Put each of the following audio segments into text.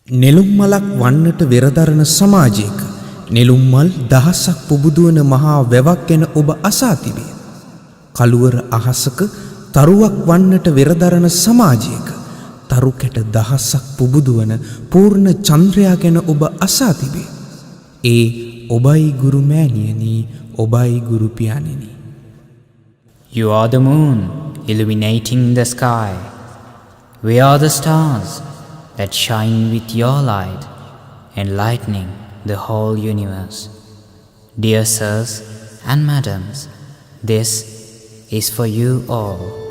නෙළුම් මලක් වන්නට වෙරදරන සමාජයක නෙළුම් මල් දහසක් පුබුදුවන මහා වැවක් ගැන ඔබ අසා තිබේ. කළුවර අහසක තරුවක් වන්නට වෙරදරන සමාජයක තරු කැට දහසක් පුබුදුවන පූර්ණ චන්ද්‍රයා ගැන ඔබ අසා තිබේ. ඒ ඔබයි ගුරු මෑණියනි, ඔබයි ගුරු පියාණෙනි. You are the moon illuminating the sky. We are the stars that shine with your light, enlightening the whole universe. Dear sirs and madams, this is for you all.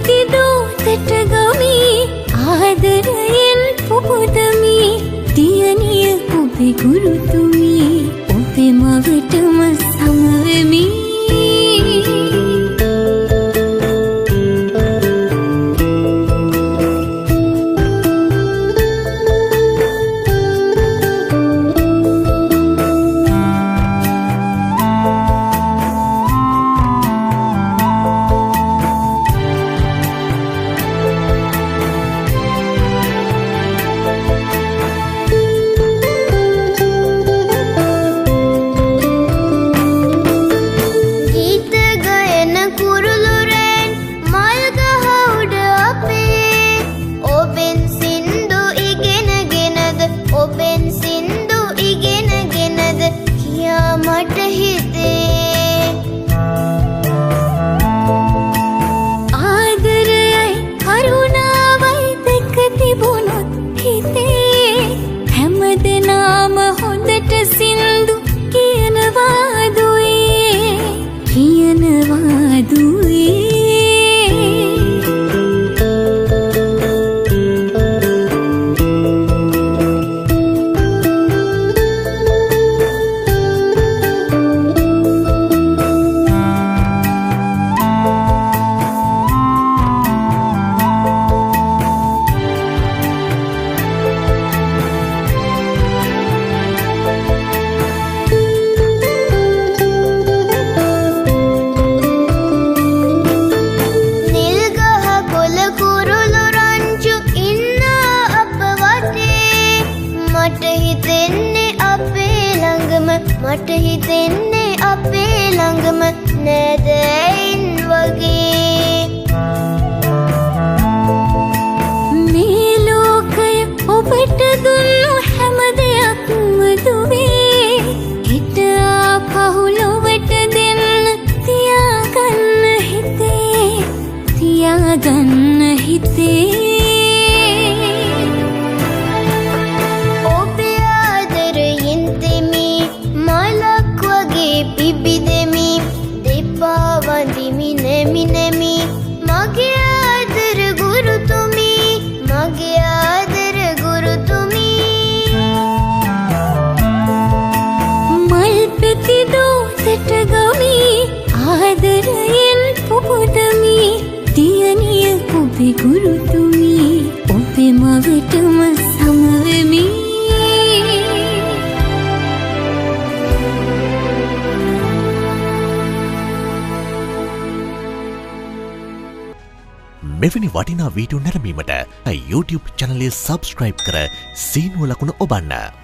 පෙති දෝතට ගමි ආදරයෙන් පුපුදමි දියණිය ඔබේ ගුරුතුමි ඔබේ මවටම සමවෙමි මට හිතෙන්නේ අපේ ළඟම නැදයින් වගේ මේ ලෝකය ඔබට දුන්නු හැම දෙයක්ම දුවේ හිත ආපහු ලොවට දෙන්න තියාගන්න හිතේ පිබිදෙමි දෙපා වඳිමි නෙමි මගේ ආදර ගුරුතුමි මගේ ආදර ගුරුතුමි මල් පෙති දෝතට ගමි ආදරයෙන් පුපුදමි දියණිය ඔබේ ගුරුතුමි ඔබේ මවටම සමවෙමි මෙවැනි වටිනා වීඩියෝ නැරඹීමට YouTube channel එක subscribe කර සීනුව ලකුණ ඔබන්න.